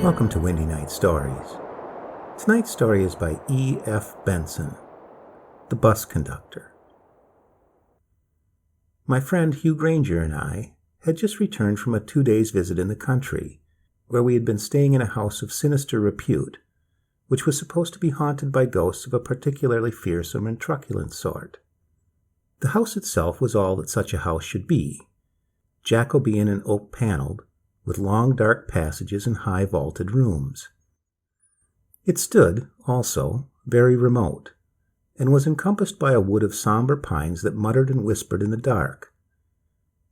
Welcome to Windy Night Stories. Tonight's story is by E.F. Benson, The Bus Conductor. My friend Hugh Granger and I had just returned from a 2 days visit in the country, where we had been staying in a house of sinister repute, which was supposed to be haunted by ghosts of a particularly fearsome and truculent sort. The house itself was all that such a house should be, Jacobean and oak-paneled, with long dark passages and high vaulted rooms. It stood, also, very remote, and was encompassed by a wood of somber pines that muttered and whispered in the dark.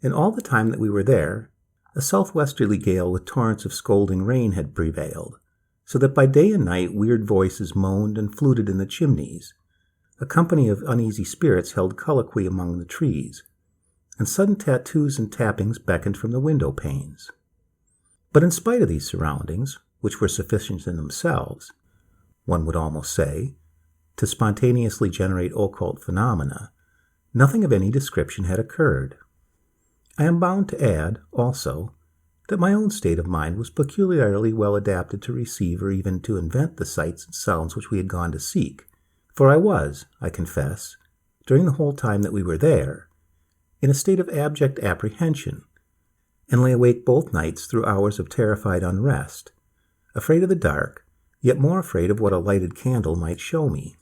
And all the time that we were there, a southwesterly gale with torrents of scolding rain had prevailed, so that by day and night weird voices moaned and fluted in the chimneys. A company of uneasy spirits held colloquy among the trees, and sudden tattoos and tappings beckoned from the window panes. But in spite of these surroundings, which were sufficient in themselves, one would almost say, to spontaneously generate occult phenomena, nothing of any description had occurred. I am bound to add, also, that my own state of mind was peculiarly well adapted to receive or even to invent the sights and sounds which we had gone to seek, for I was, I confess, during the whole time that we were there, in a state of abject apprehension, and lay awake both nights through hours of terrified unrest, afraid of the dark, yet more afraid of what a lighted candle might show me.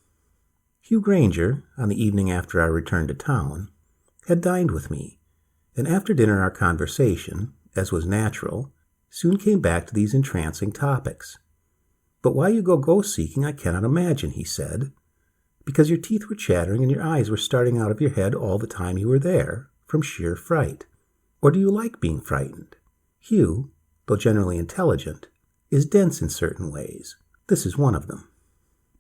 Hugh Granger, on the evening after our return to town, had dined with me, and after dinner our conversation, as was natural, soon came back to these entrancing topics. "But why you go ghost-seeking I cannot imagine," he said. "Because your teeth were chattering and your eyes were starting out of your head all the time you were there, from sheer fright. Or do you like being frightened? Hugh, though generally intelligent, is dense in certain ways. This is one of them."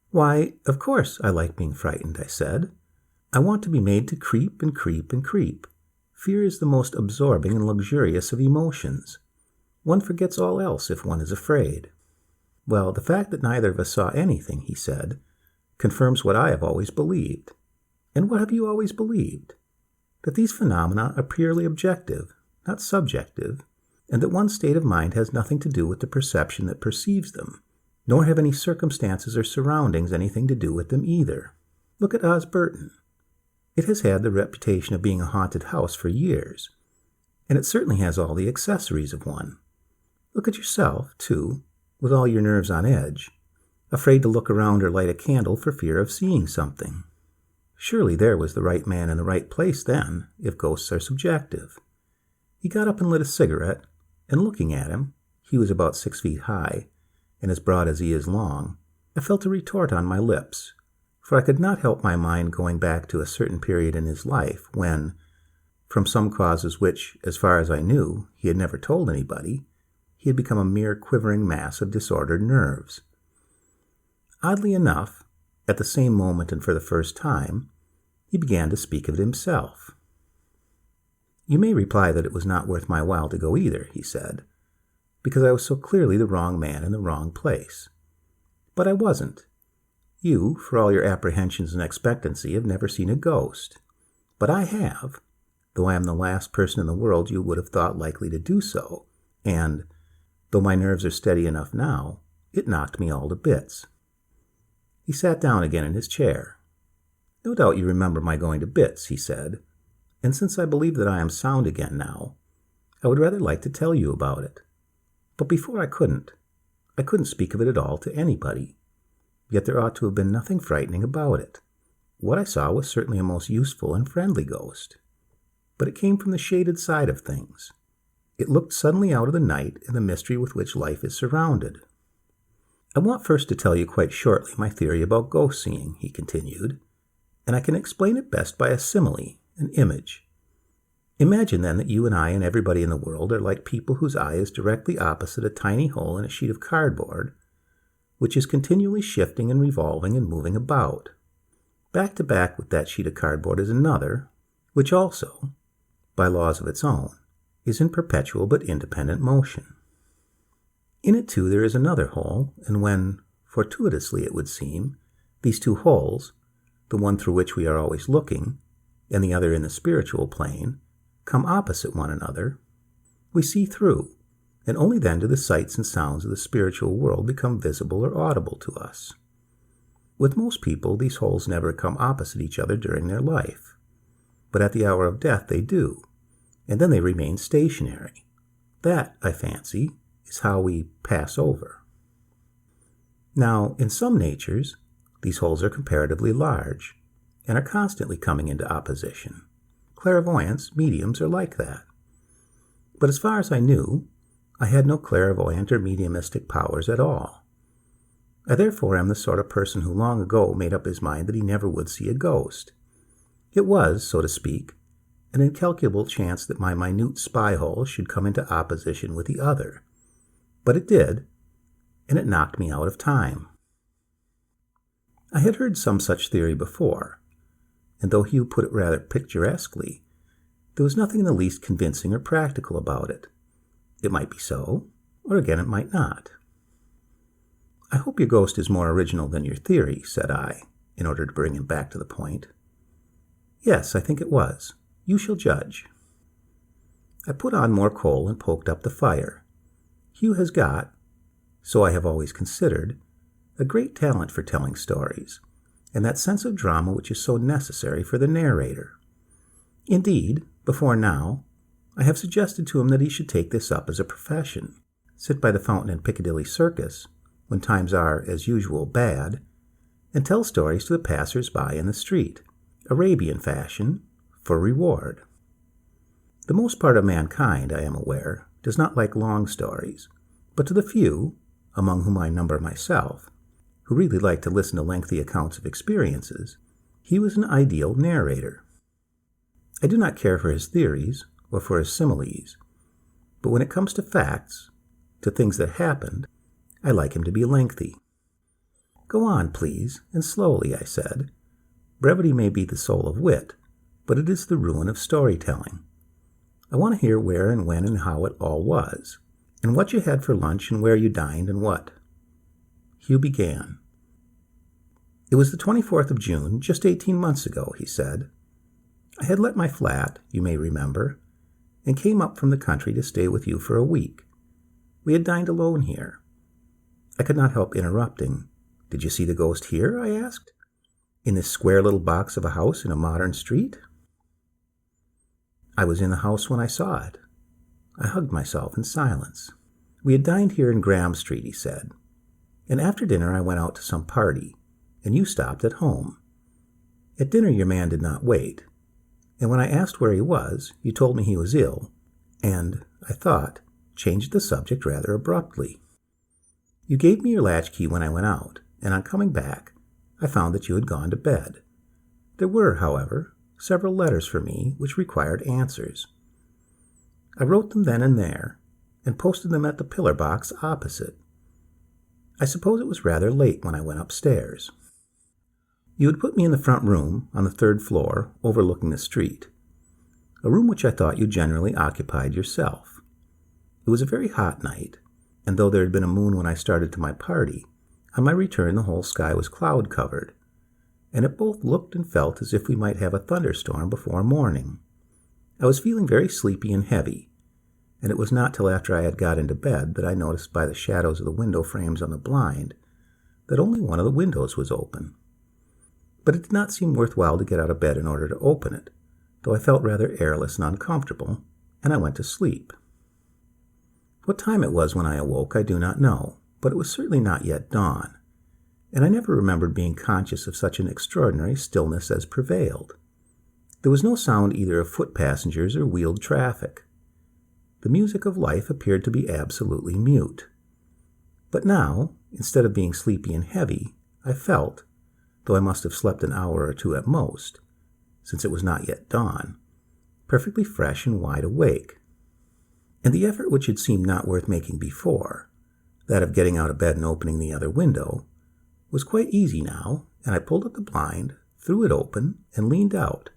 "Why, of course I like being frightened," I said. "I want to be made to creep and creep and creep. Fear is the most absorbing and luxurious of emotions. One forgets all else if one is afraid." "Well, the fact that neither of us saw anything," he said, "confirms what I have always believed." "And what have you always believed?" "That these phenomena are purely objective, not subjective, and that one's state of mind has nothing to do with the perception that perceives them, nor have any circumstances or surroundings anything to do with them either. Look at Osburton. It has had the reputation of being a haunted house for years, and it certainly has all the accessories of one. Look at yourself, too, with all your nerves on edge, afraid to look around or light a candle for fear of seeing something. Surely there was the right man in the right place then, if ghosts are subjective." He got up and lit a cigarette, and looking at him, he was about 6 feet high, and as broad as he is long, I felt a retort on my lips, for I could not help my mind going back to a certain period in his life when, from some causes which, as far as I knew, he had never told anybody, he had become a mere quivering mass of disordered nerves. Oddly enough, at the same moment and for the first time, he began to speak of it himself. "You may reply that it was not worth my while to go either," he said, "because I was so clearly the wrong man in the wrong place. But I wasn't. You, for all your apprehensions and expectancy, have never seen a ghost. But I have, though I am the last person in the world you would have thought likely to do so, and, though my nerves are steady enough now, it knocked me all to bits." He sat down again in his chair. "No doubt you remember my going to bits," he said, "and since I believe that I am sound again now, I would rather like to tell you about it. But before I couldn't speak of it at all to anybody. Yet there ought to have been nothing frightening about it. What I saw was certainly a most useful and friendly ghost. But it came from the shaded side of things. It looked suddenly out of the night and the mystery with which life is surrounded. I want first to tell you quite shortly my theory about ghost-seeing," he continued, "and I can explain it best by a simile, an image. Imagine then that you and I and everybody in the world are like people whose eye is directly opposite a tiny hole in a sheet of cardboard, which is continually shifting and revolving and moving about. Back to back with that sheet of cardboard is another, which also, by laws of its own, is in perpetual but independent motion. In it, too, there is another hole, and when, fortuitously it would seem, these two holes, the one through which we are always looking, and the other in the spiritual plane, come opposite one another, we see through, and only then do the sights and sounds of the spiritual world become visible or audible to us. With most people, these holes never come opposite each other during their life, but at the hour of death they do, and then they remain stationary. That, I fancy, is how we pass over. Now, in some natures, these holes are comparatively large and are constantly coming into opposition. Clairvoyants, mediums are like that. But as far as I knew, I had no clairvoyant or mediumistic powers at all. I therefore am the sort of person who long ago made up his mind that he never would see a ghost. It was, so to speak, an incalculable chance that my minute spy hole should come into opposition with the other. But it did, and it knocked me out of time. I had heard some such theory before, and though Hugh put it rather picturesquely, there was nothing in the least convincing or practical about it. It might be so, or again it might not. "I hope your ghost is more original than your theory," said I, in order to bring him back to the point. "Yes, I think it was. You shall judge." I put on more coal and poked up the fire. Hugh has got, so I have always considered, a great talent for telling stories, and that sense of drama which is so necessary for the narrator. Indeed, before now, I have suggested to him that he should take this up as a profession, sit by the fountain in Piccadilly Circus, when times are, as usual, bad, and tell stories to the passers-by in the street, Arabian fashion, for reward. The most part of mankind, I am aware, does not like long stories, but to the few, among whom I number myself, who really like to listen to lengthy accounts of experiences, he was an ideal narrator. I do not care for his theories or for his similes, but when it comes to facts, to things that happened, I like him to be lengthy. "Go on, please, and slowly," I said. "Brevity may be the soul of wit, but it is the ruin of storytelling. I want to hear where and when and how it all was, and what you had for lunch and where you dined and what." Hugh began. "It was the 24th of June, just 18 months ago," he said. "I had let my flat, you may remember, and came up from the country to stay with you for a week. We had dined alone here. I could not help interrupting. 'Did you see the ghost here?' I asked. 'In this square little box of a house in a modern street?' 'I was in the house when I saw it.' I hugged myself in silence. "We had dined here in Graham Street," he said, "and after dinner I went out to some party, and you stopped at home. At dinner your man did not wait, and when I asked where he was, you told me he was ill, and, I thought, changed the subject rather abruptly. You gave me your latchkey when I went out, and on coming back, I found that you had gone to bed. There were, however, several letters for me which required answers. I wrote them then and there, and posted them at the pillar box opposite. I suppose it was rather late when I went upstairs. You had put me in the front room, on the 3rd floor, overlooking the street, a room which I thought you generally occupied yourself. It was a very hot night, and though there had been a moon when I started to my party, on my return the whole sky was cloud-covered, and it both looked and felt as if we might have a thunderstorm before morning. I was feeling very sleepy and heavy, and it was not till after I had got into bed that I noticed by the shadows of the window frames on the blind that only one of the windows was open. But it did not seem worthwhile to get out of bed in order to open it, though I felt rather airless and uncomfortable, and I went to sleep. What time it was when I awoke I do not know, but it was certainly not yet dawn, and I never remembered being conscious of such an extraordinary stillness as prevailed. There was no sound either of foot passengers or wheeled traffic. The music of life appeared to be absolutely mute. But now, instead of being sleepy and heavy, I felt, though I must have slept an hour or two at most, since it was not yet dawn, perfectly fresh and wide awake. And the effort which had seemed not worth making before, that of getting out of bed and opening the other window, was quite easy now, and I pulled up the blind, threw it open, and leaned out,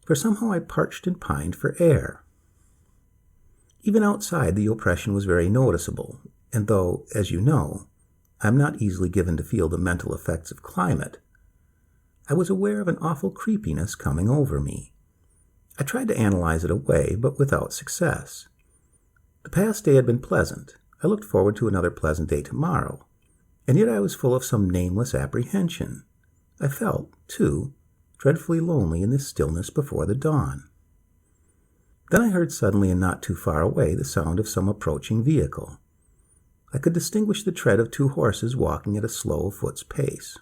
for somehow I parched and pined for air. Even outside the oppression was very noticeable, and though, as you know, I am not easily given to feel the mental effects of climate, I was aware of an awful creepiness coming over me. I tried to analyze it away, but without success. The past day had been pleasant. I looked forward to another pleasant day tomorrow, and yet I was full of some nameless apprehension. I felt, too, dreadfully lonely in this stillness before the dawn. Then I heard suddenly and not too far away the sound of some approaching vehicle. I could distinguish the tread of 2 horses walking at a slow foot's pace.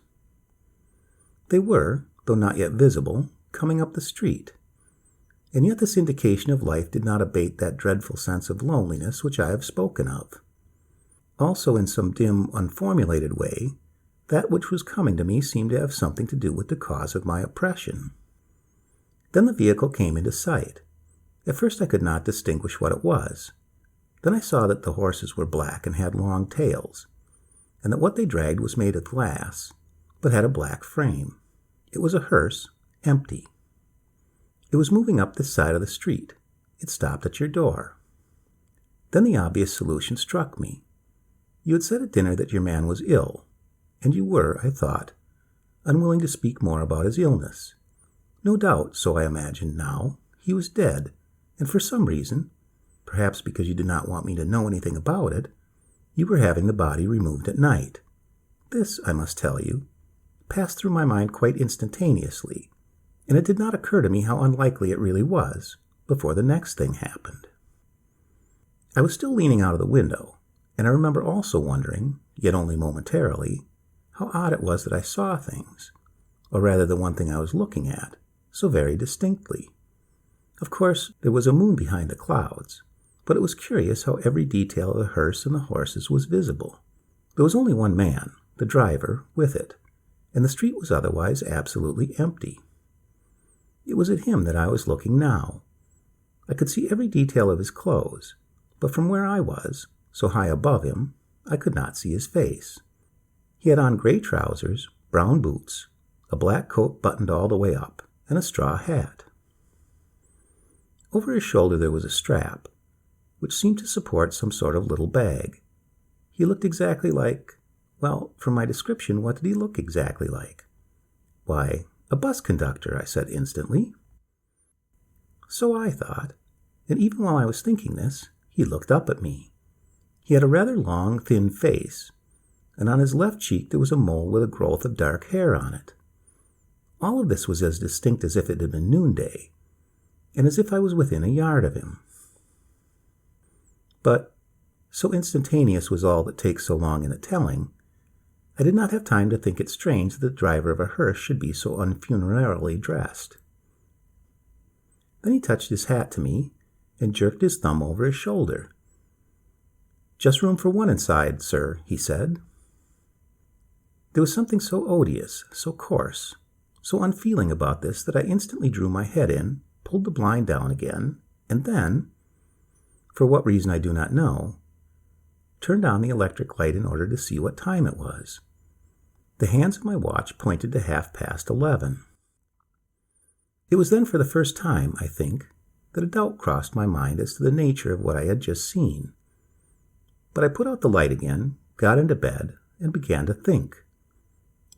They were, though not yet visible, coming up the street. And yet this indication of life did not abate that dreadful sense of loneliness which I have spoken of. Also, in some dim, unformulated way, that which was coming to me seemed to have something to do with the cause of my oppression. Then the vehicle came into sight. At first I could not distinguish what it was. Then I saw that the horses were black and had long tails, and that what they dragged was made of glass, but had a black frame. It was a hearse, empty. It was moving up this side of the street. It stopped at your door. Then the obvious solution struck me. You had said at dinner that your man was ill, and you were, I thought, unwilling to speak more about his illness. No doubt, so I imagined now, he was dead, and for some reason, perhaps because you did not want me to know anything about it, you were having the body removed at night. This, I must tell you, passed through my mind quite instantaneously, and it did not occur to me how unlikely it really was before the next thing happened. I was still leaning out of the window, and I remember also wondering, yet only momentarily, how odd it was that I saw things, or rather the one thing I was looking at, so very distinctly. Of course, there was a moon behind the clouds, but it was curious how every detail of the hearse and the horses was visible. There was only one man, the driver, with it, and the street was otherwise absolutely empty. It was at him that I was looking now. I could see every detail of his clothes, but from where I was, so high above him, I could not see his face. He had on gray trousers, brown boots, a black coat buttoned all the way up, and a straw hat. Over his shoulder there was a strap, which seemed to support some sort of little bag. He looked exactly like, well, from my description, what did he look exactly like? Why, a bus conductor, I said instantly. So I thought, and even while I was thinking this, he looked up at me. He had a rather long, thin face, and on his left cheek there was a mole with a growth of dark hair on it. All of this was as distinct as if it had been noonday, and as if I was within a yard of him. But, so instantaneous was all that takes so long in the telling, I did not have time to think it strange that the driver of a hearse should be so unfunerarily dressed. Then he touched his hat to me and jerked his thumb over his shoulder. "Just room for one inside, sir," he said. There was something so odious, so coarse, so unfeeling about this that I instantly drew my head in, pulled the blind down again, and then, for what reason I do not know, turned on the electric light in order to see what time it was. The hands of my watch pointed to 11:30. It was then for the first time, I think, that a doubt crossed my mind as to the nature of what I had just seen. But I put out the light again, got into bed, and began to think.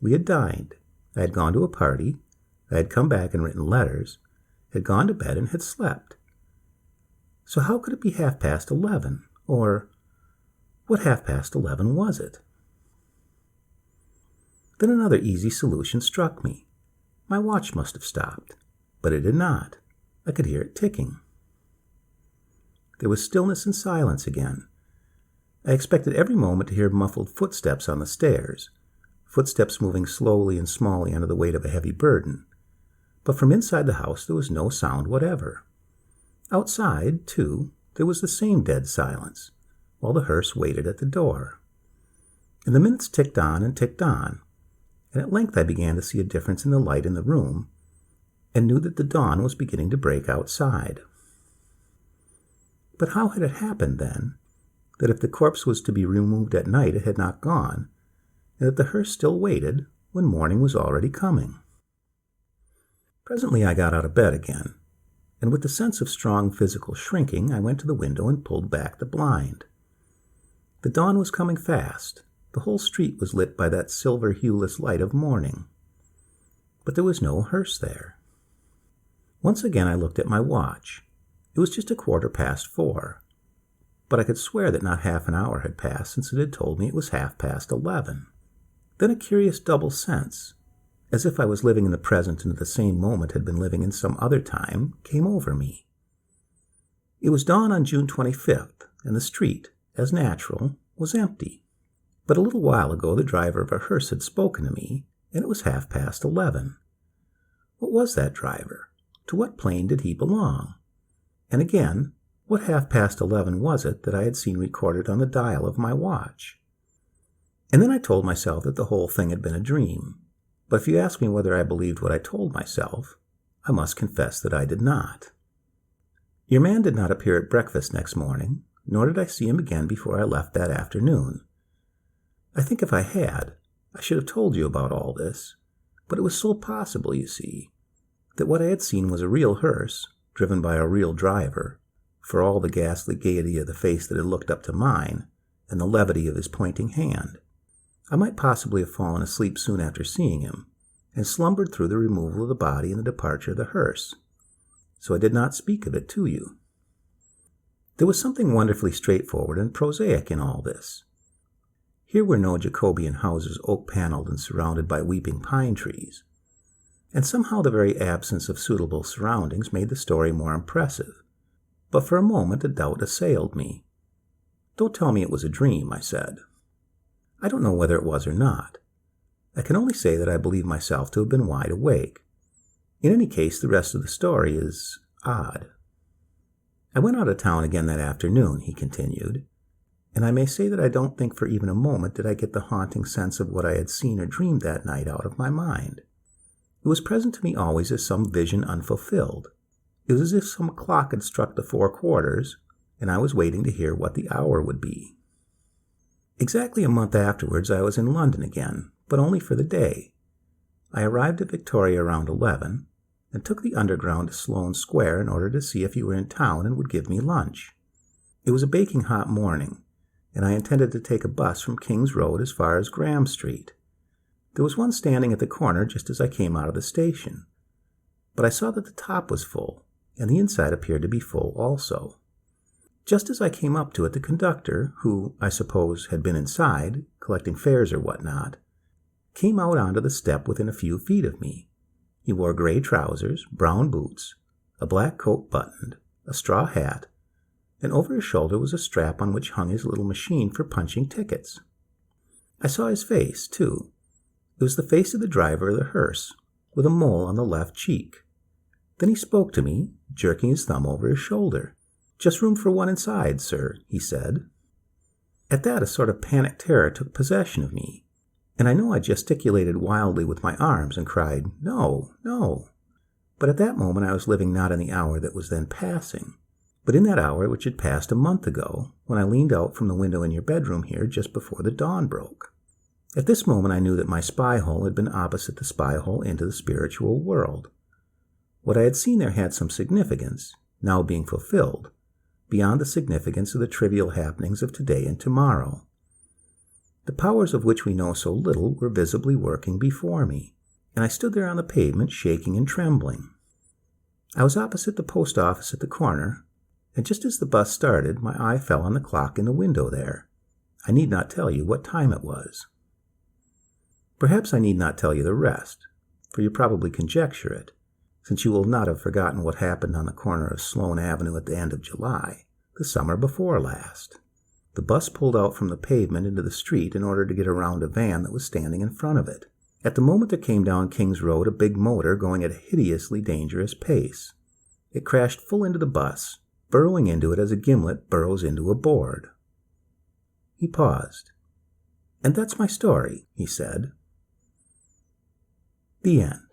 We had dined. I had gone to a party. I had come back and written letters, had gone to bed and had slept. So how could it be 11:30? Or what 11:30 was it? Then another easy solution struck me. My watch must have stopped, but it did not. I could hear it ticking. There was stillness and silence again. I expected every moment to hear muffled footsteps on the stairs, footsteps moving slowly and smallly under the weight of a heavy burden. But from inside the house there was no sound whatever. Outside, too, there was the same dead silence, while the hearse waited at the door. And the minutes ticked on, and at length I began to see a difference in the light in the room, and knew that the dawn was beginning to break outside. But how had it happened, then, that if the corpse was to be removed at night it had not gone, and that the hearse still waited when morning was already coming? Presently I got out of bed again, and with the sense of strong physical shrinking, I went to the window and pulled back the blind. The dawn was coming fast. The whole street was lit by that silver hueless light of morning. But there was no hearse there. Once again I looked at my watch. It was just 4:15. but I could swear that not half an hour had passed since it had told me it was 11:30. Then a curious double sense, as if I was living in the present and at the same moment had been living in some other time, came over me. It was dawn on June 25th, and the street, as natural, was empty. But a little while ago the driver of a hearse had spoken to me, and it was 11:30. What was that driver? To what plane did he belong? And again, what 11:30 was it that I had seen recorded on the dial of my watch? And then I told myself that the whole thing had been a dream. But if you ask me whether I believed what I told myself, I must confess that I did not. Your man did not appear at breakfast next morning, nor did I see him again before I left that afternoon. I think if I had, I should have told you about all this, but it was so possible, you see, that what I had seen was a real hearse, driven by a real driver, for all the ghastly gaiety of the face that had looked up to mine, and the levity of his pointing hand. I might possibly have fallen asleep soon after seeing him, and slumbered through the removal of the body and the departure of the hearse, so I did not speak of it to you. There was something wonderfully straightforward and prosaic in all this. Here were no Jacobean houses oak-paneled and surrounded by weeping pine trees, and somehow the very absence of suitable surroundings made the story more impressive. But for a moment a doubt assailed me. "Don't tell me it was a dream," I said. I don't know whether it was or not. I can only say that I believe myself to have been wide awake. In any case, the rest of the story is odd. I went out of town again that afternoon, he continued, and I may say that I don't think for even a moment did I get the haunting sense of what I had seen or dreamed that night out of my mind. It was present to me always as some vision unfulfilled. It was as if some clock had struck the 4 quarters, and I was waiting to hear what the hour would be. Exactly a month afterwards I was in London again, but only for the day. I arrived at Victoria around 11, and took the Underground to Sloane Square in order to see if you were in town and would give me lunch. It was a baking hot morning, and I intended to take a bus from King's Road as far as Graham Street. There was one standing at the corner just as I came out of the station, but I saw that the top was full, and the inside appeared to be full also. Just as I came up to it, the conductor, who, I suppose, had been inside, collecting fares or what-not, came out onto the step within a few feet of me. He wore gray trousers, brown boots, a black coat buttoned, a straw hat, and over his shoulder was a strap on which hung his little machine for punching tickets. I saw his face, too. It was the face of the driver of the hearse, with a mole on the left cheek. Then he spoke to me, jerking his thumb over his shoulder. "Just room for one inside, sir," he said. At that a sort of panic terror took possession of me, and I know I gesticulated wildly with my arms and cried, "No, no." But at that moment I was living not in the hour that was then passing, but in that hour which had passed a month ago, when I leaned out from the window in your bedroom here just before the dawn broke. At this moment I knew that my spy hole had been opposite the spy hole into the spiritual world. What I had seen there had some significance, now being fulfilled, beyond the significance of the trivial happenings of today and tomorrow. The powers of which we know so little were visibly working before me, and I stood there on the pavement shaking and trembling. I was opposite the post office at the corner, and just as the bus started, my eye fell on the clock in the window there. I need not tell you what time it was. Perhaps I need not tell you the rest, for you probably conjecture it, since you will not have forgotten what happened on the corner of Sloane Avenue at the end of July, the summer before last. The bus pulled out from the pavement into the street in order to get around a van that was standing in front of it. At the moment there came down King's Road a big motor going at a hideously dangerous pace. It crashed full into the bus, burrowing into it as a gimlet burrows into a board. He paused. "And that's my story," he said. The end.